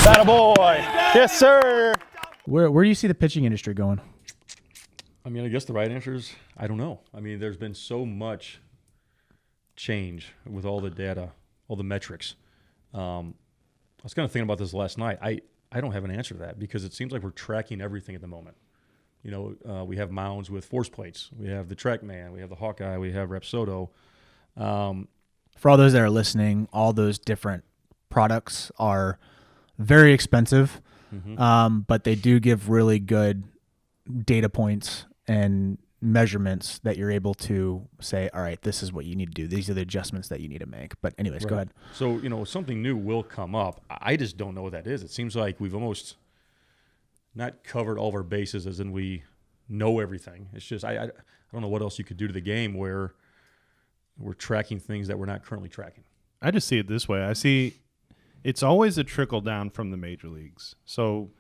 Atta boy. Yes, sir. Where do you see the pitching industry going? I mean, I guess the right answer is I don't know. I mean, there's been so much change with all the data, all the metrics. I was kind of thinking about this last night. I don't have an answer to that because it seems like we're tracking everything at the moment. You know, we have mounds with force plates. We have the TrackMan. We have the Hawkeye. We have Rapsodo. For all those that are listening, all those different products are very expensive, but they do give really good data points and measurements that you're able to say, all right, this is what you need to do. These are the adjustments that you need to make. But anyways, Go ahead. So, you know, something new will come up. I just don't know what that is. It seems like we've almost not covered all of our bases as in we know everything. It's just, I don't know what else you could do to the game where we're tracking things that we're not currently tracking. I just see it this way. I see it's always a trickle down from the major leagues. So,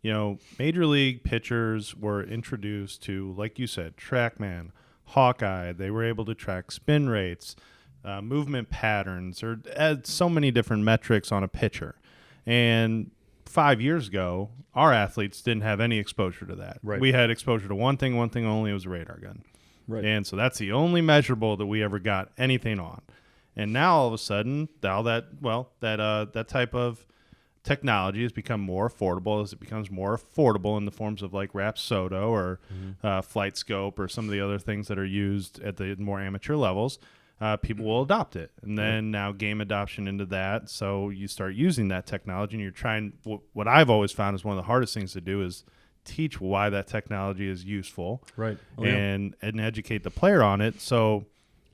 you know, major league pitchers were introduced to, like you said, TrackMan, Hawkeye. They were able to track spin rates, movement patterns, or add so many different metrics on a pitcher. And 5 years ago, our athletes didn't have any exposure to that. Right. We had exposure to one thing only. It was a radar gun. Right. And so that's the only measurable that we ever got anything on. And now all of a sudden, that type of technology has become more affordable as it becomes more affordable in the forms of like Rapsodo or Flight Scope or some of the other things that are used at the more amateur levels. People will adopt it. And then now game adoption into that. So you start using that technology and you're trying, what I've always found is one of the hardest things to do is teach why that technology is useful, right? And educate the player on it. So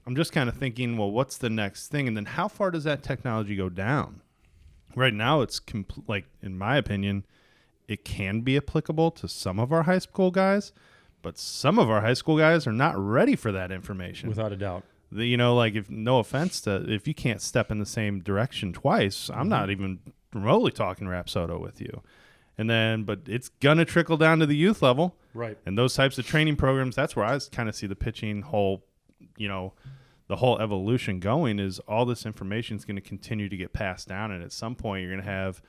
I'm just kind of thinking, well, what's the next thing? And then how far does that technology go down? Right now, it's like, in my opinion, it can be applicable to some of our high school guys, but some of our high school guys are not ready for that information. Without a doubt. You know, like, if you can't step in the same direction twice, I'm not even remotely talking Rapsodo with you. And then, but it's going to trickle down to the youth level. Right. And those types of training programs, that's where I kind of see the pitching whole, you know, the whole evolution going is all this information is going to continue to get passed down. And at some point, you're going to have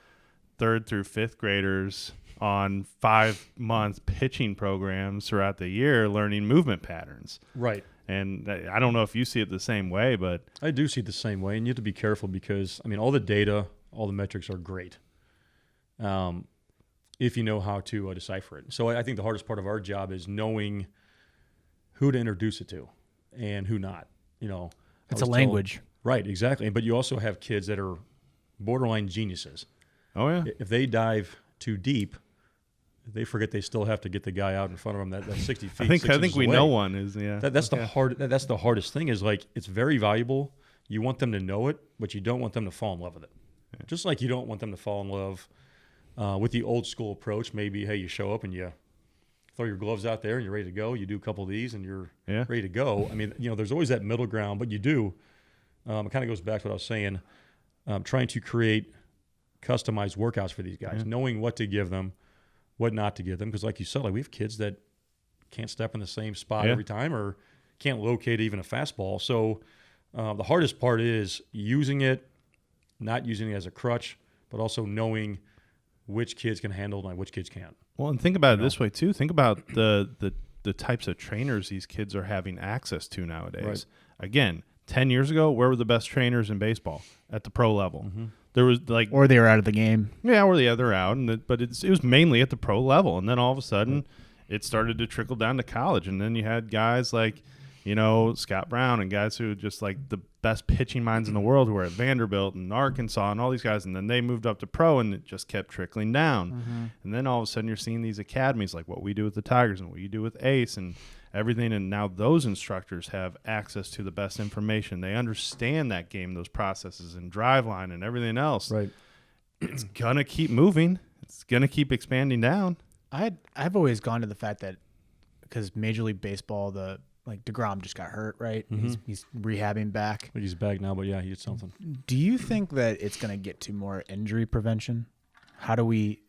3rd through 5th graders on 5-month pitching programs throughout the year learning movement patterns. Right. And I don't know if you see it the same way, but I do see it the same way. And you have to be careful because, I mean, all the data, all the metrics are great. If you know how to decipher it. So I think the hardest part of our job is knowing who to introduce it to and who not. You know, it's a language. Right, exactly. But you also have kids that are borderline geniuses. Oh, yeah. If they dive too deep, they forget they still have to get the guy out in front of them that 60 feet. I think we know one is, yeah. That's the hardest thing is, like, it's very valuable. You want them to know it, but you don't want them to fall in love with it. Yeah. Just like you don't want them to fall in love with the old school approach. Maybe, hey, you show up and you throw your gloves out there and you're ready to go. You do a couple of these and you're ready to go. I mean, you know, there's always that middle ground, but you do. It kind of goes back to what I was saying, trying to create customized workouts for these guys, knowing what to give them, what not to give them. Because like you said, like, we have kids that can't step in the same spot every time or can't locate even a fastball. So the hardest part is using it, not using it as a crutch, but also knowing which kids can handle it and which kids can't. Well, and think about it this way too. Think about the types of trainers these kids are having access to nowadays. Right. Again, 10 years ago, where were the best trainers in baseball? At the pro level. There was or they were out of the game. Yeah, or they're out, but it was mainly at the pro level, and then all of a sudden, it started to trickle down to college, and then you had guys like, you know, Scott Brown and guys who just like the best pitching minds in the world who were at Vanderbilt and Arkansas and all these guys, and then they moved up to pro, and it just kept trickling down. And then all of a sudden, you're seeing these academies like what we do with the Tigers and what you do with Ace and everything, and now those instructors have access to the best information. They understand that game, those processes and drive line and everything else. Right. It's gonna keep moving. It's gonna keep expanding down. I've always gone to the fact that because Major League Baseball, DeGrom just got hurt, right? He's rehabbing back. I think he's back now, but yeah, he did something. Do you think that it's going to get to more injury prevention? How do we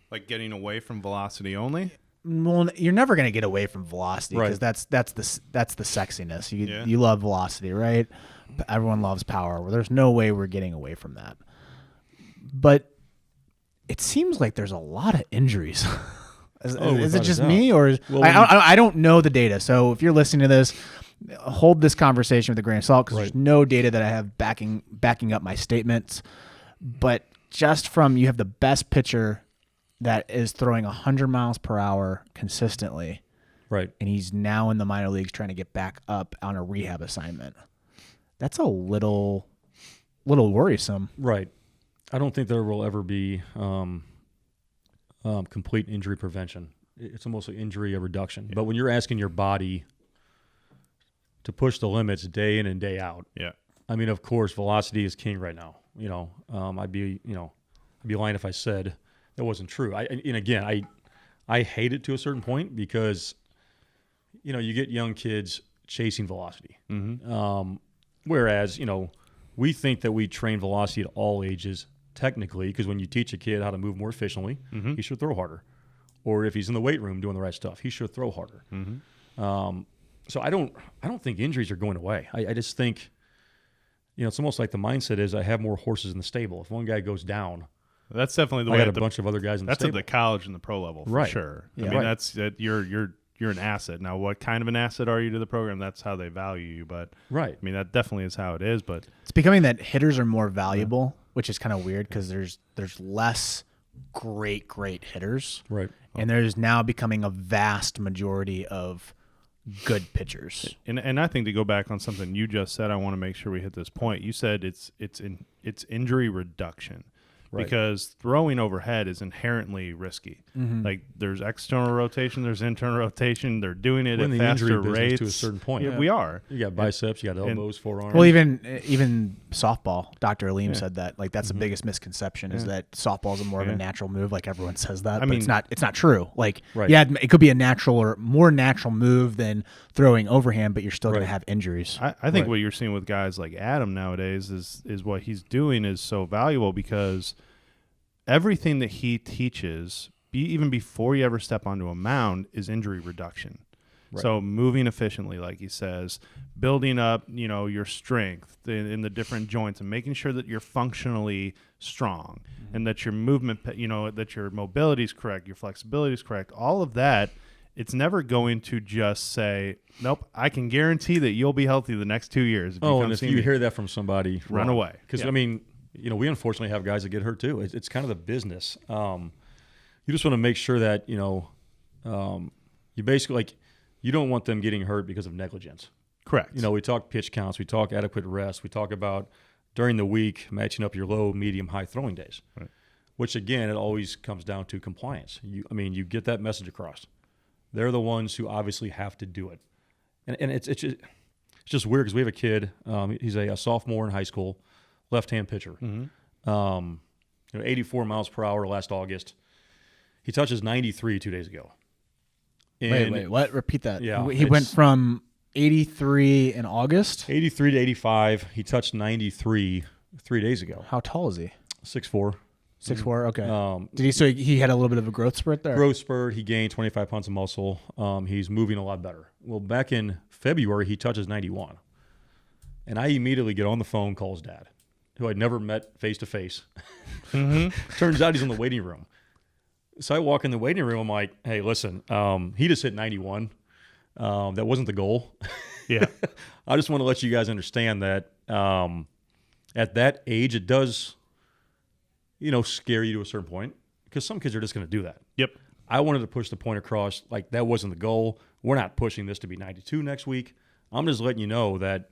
like getting away from velocity only? Well, you're never going to get away from velocity because Right. that's the sexiness. You love velocity, right? Everyone loves power. Well, there's no way we're getting away from that. But it seems like there's a lot of injuries. Is it without just a doubt. me, or Well, I don't know the data? So if you're listening to this, hold this conversation with a grain of salt because there's no data that I have backing up my statements. But just from you have the best pitcher that is throwing 100 miles per hour consistently, Right. and he's now in the minor leagues trying to get back up on a rehab assignment. That's a little worrisome. Right. I don't think there will ever be complete injury prevention. It's almost like injury reduction. Yeah. But when you're asking your body to push the limits day in and day out, I mean, of course, velocity is king right now. I'd be lying if I said that wasn't true. I hate it to a certain point because, you get young kids chasing velocity. Mm-hmm. Whereas, we think that we train velocity at all ages technically because when you teach a kid how to move more efficiently, he should throw harder. Or if he's in the weight room doing the right stuff, he should throw harder. Mm-hmm. So I don't think injuries are going away. I just think, it's almost like the mindset is I have more horses in the stable. If one guy goes down, that's definitely the I way. got a bunch of other guys in the stable. That's at the college and the pro level, for sure. Yeah. I mean, that's you're an asset. Now, what kind of an asset are you to the program? That's how they value you. But I mean, that definitely is how it is. But it's becoming that hitters are more valuable, which is kind of weird because there's less great hitters, right? And there's now becoming a vast majority of good pitchers. And I think to go back on something you just said, I want to make sure we hit this point. You said it's injury reduction. Right. Because throwing overhead is inherently risky. Mm-hmm. Like there's external rotation, there's internal rotation. They're doing it at faster rates to a certain point. Yeah, we are. You got biceps, you got elbows, forearms. Well, even softball. Dr. Aleem said that. Like that's the biggest misconception is that softball is more of a natural move. Like everyone says that, but it's not true. Like it could be a natural or more natural move than throwing overhand, but you're still going to have injuries. I think what you're seeing with guys like Adam nowadays is what he's doing is so valuable because everything that he teaches, even before you ever step onto a mound, is injury reduction. Right. So moving efficiently, like he says, building up, your strength in the different joints and making sure that you're functionally strong and that your movement, that your mobility is correct, your flexibility is correct, all of that. It's never going to just say, nope, I can guarantee that you'll be healthy the next 2 years. If you hear that from somebody, run away. Because, we unfortunately have guys that get hurt too. It's kind of the business. You just want to make sure that, you basically, you don't want them getting hurt because of negligence. Correct. We talk pitch counts. We talk adequate rest. We talk about during the week matching up your low, medium, high throwing days, which, again, it always comes down to compliance. You get that message across. They're the ones who obviously have to do it. And it's just weird because we have a kid. He's a sophomore in high school, left-hand pitcher. Mm-hmm. 84 miles per hour last August. He touches 93 2 days ago. Wait, what? Repeat that. Yeah, he went from 83 in August? 83 to 85. He touched 93 3 days ago. How tall is he? 6'4". 6'4", okay. Did he? So he had a little bit of a growth spurt there? Growth spurt. He gained 25 pounds of muscle. He's moving a lot better. Well, back in February, he touches 91. And I immediately get on the phone, call his dad, who I'd never met face-to-face. Turns out he's in the waiting room. So I walk in the waiting room. I'm like, hey, listen, he just hit 91. That wasn't the goal. Yeah. I just want to let you guys understand that at that age, it does, scare you to a certain point because some kids are just going to do that. Yep. I wanted to push the point across, like that wasn't the goal. We're not pushing this to be 92 next week. I'm just letting you know that,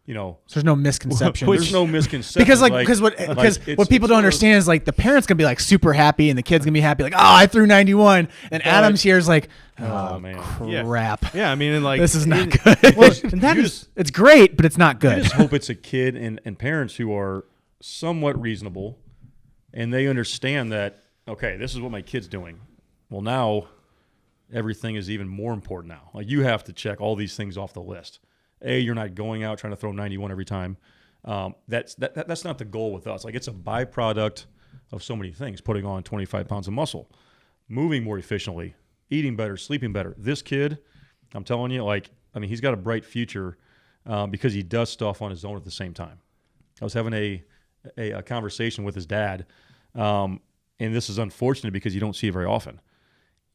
so there's no misconception. There's no misconception. Because what people don't understand is like the parent's gonna be like super happy and the kid's gonna be happy like, oh, I threw 91, and Adam's here is like, oh man, crap. Yeah, I mean, and like this is not good. Well, and that is it's great, but it's not good. I just hope it's a kid and parents who are somewhat reasonable, and they understand that okay, this is what my kid's doing. Well, now everything is even more important now. Like you have to check all these things off the list. You're not going out trying to throw 91 every time. That's not the goal with us. Like it's a byproduct of so many things, putting on 25 pounds of muscle, moving more efficiently, eating better, sleeping better. This kid, I'm telling you, he's got a bright future because he does stuff on his own at the same time. I was having a conversation with his dad. and this is unfortunate because you don't see it very often.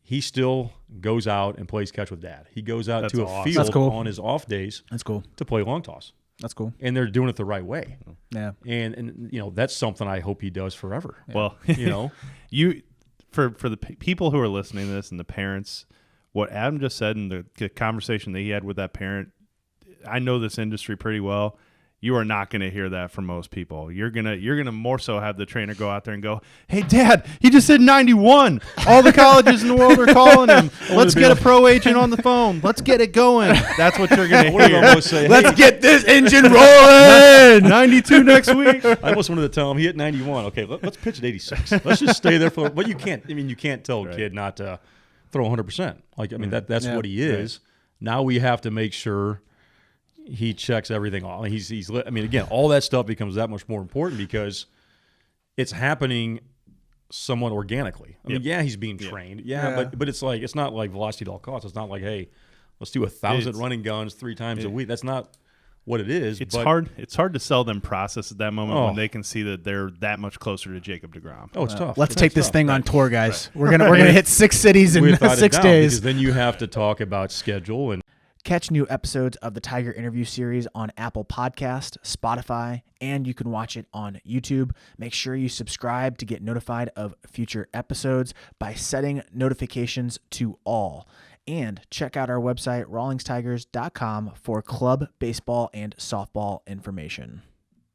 He still goes out and plays catch with dad. He goes out That's to a awesome. That's field cool. on his off days That's cool. to play long toss. That's cool. And they're doing it the right way. Yeah. And that's something I hope he does forever. Well, you for the people who are listening to this and the parents, what Adam just said and the conversation that he had with that parent, I know this industry pretty well. You are not going to hear that from most people. You're gonna more so have the trainer go out there and go, "Hey, Dad, he just hit 91. All the colleges in the world are calling him. Let's get a pro agent on the phone. Let's get it going." That's what you're going to hear. Say, Let's get this engine rolling. 92 next week. I almost wanted to tell him he hit 91. Okay, let's pitch at 86. Let's just stay there for. But you can't. I mean, you can't tell a kid not to throw 100%. Like, I mean, that's what he is. Right. Now we have to make sure he checks everything off. He's. I mean, again, all that stuff becomes that much more important because it's happening somewhat organically. I mean, he's being trained. But it's like it's not like velocity at all costs. It's not like, hey, let's do 1,000 running guns 3 times a week. That's not what it is. It's hard. It's hard to sell them process at that moment when they can see that they're that much closer to Jacob deGrom. Oh, it's tough. Let's take this thing on tour, guys. Right. We're gonna hit 6 cities in 6 days. Because then you have to talk about schedule and. Catch new episodes of the Tiger Interview Series on Apple Podcast, Spotify, and you can watch it on YouTube. Make sure you subscribe to get notified of future episodes by setting notifications to all. And check out our website, rawlingstigers.com, for club baseball and softball information.